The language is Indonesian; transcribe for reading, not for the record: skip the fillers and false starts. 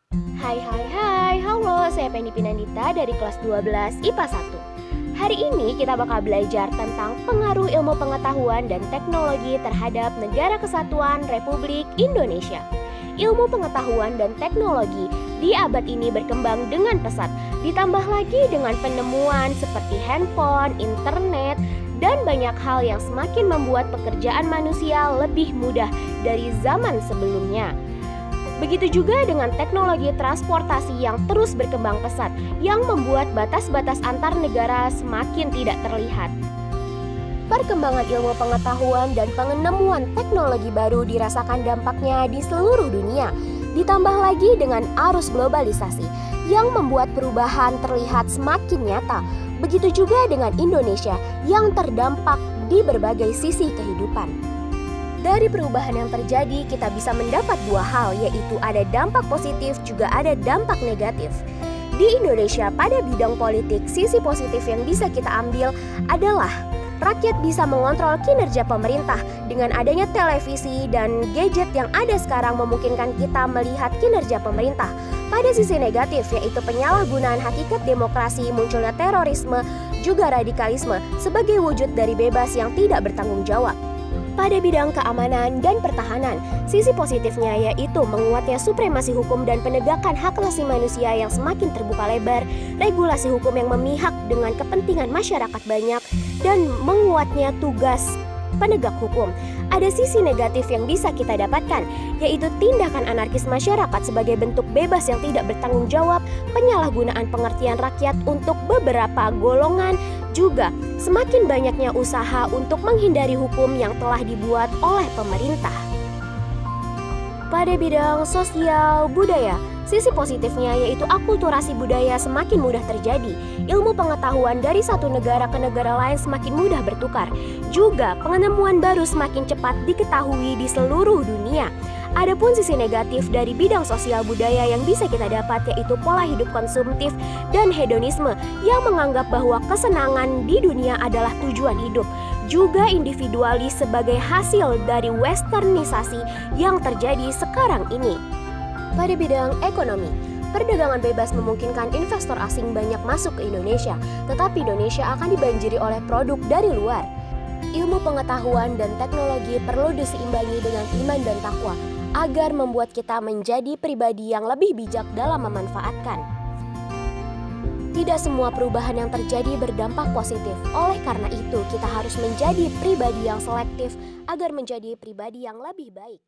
Hai, halo, saya Penny Pinandita dari kelas 12 IPA 1. Hari ini kita bakal belajar tentang pengaruh ilmu pengetahuan dan teknologi terhadap Negara Kesatuan Republik Indonesia. Ilmu pengetahuan dan teknologi di abad ini berkembang dengan pesat, ditambah lagi dengan penemuan seperti handphone, internet, dan banyak hal yang semakin membuat pekerjaan manusia lebih mudah dari zaman sebelumnya. Begitu juga dengan teknologi transportasi yang terus berkembang pesat, yang membuat batas-batas antar negara semakin tidak terlihat. Perkembangan ilmu pengetahuan dan penemuan teknologi baru dirasakan dampaknya di seluruh dunia. Ditambah lagi dengan arus globalisasi yang membuat perubahan terlihat semakin nyata. Begitu juga dengan Indonesia yang terdampak di berbagai sisi kehidupan. Dari perubahan yang terjadi, kita bisa mendapat dua hal, yaitu ada dampak positif juga ada dampak negatif. Di Indonesia, pada bidang politik, sisi positif yang bisa kita ambil adalah rakyat bisa mengontrol kinerja pemerintah. Dengan adanya televisi dan gadget yang ada sekarang memungkinkan kita melihat kinerja pemerintah. Pada sisi negatif, yaitu penyalahgunaan hakikat demokrasi, munculnya terorisme, juga radikalisme sebagai wujud dari bebas yang tidak bertanggung jawab. Pada bidang keamanan dan pertahanan, sisi positifnya yaitu menguatnya supremasi hukum dan penegakan hak asasi manusia yang semakin terbuka lebar, regulasi hukum yang memihak dengan kepentingan masyarakat banyak, dan menguatnya tugas penegak hukum. Ada sisi negatif yang bisa kita dapatkan, yaitu tindakan anarkis masyarakat sebagai bentuk bebas yang tidak bertanggung jawab, penyalahgunaan pengertian rakyat untuk beberapa golongan, juga semakin banyaknya usaha untuk menghindari hukum yang telah dibuat oleh pemerintah. Pada bidang sosial budaya, sisi positifnya yaitu akulturasi budaya semakin mudah terjadi. Ilmu pengetahuan dari satu negara ke negara lain semakin mudah bertukar. Juga penemuan baru semakin cepat diketahui di seluruh dunia. Adapun sisi negatif dari bidang sosial budaya yang bisa kita dapat yaitu pola hidup konsumtif dan hedonisme yang menganggap bahwa kesenangan di dunia adalah tujuan hidup. Juga individualis sebagai hasil dari westernisasi yang terjadi sekarang ini. Pada bidang ekonomi, perdagangan bebas memungkinkan investor asing banyak masuk ke Indonesia, tetapi Indonesia akan dibanjiri oleh produk dari luar. Ilmu pengetahuan dan teknologi perlu diseimbangi dengan iman dan takwa agar membuat kita menjadi pribadi yang lebih bijak dalam memanfaatkan. Tidak semua perubahan yang terjadi berdampak positif. Oleh karena itu, kita harus menjadi pribadi yang selektif agar menjadi pribadi yang lebih baik.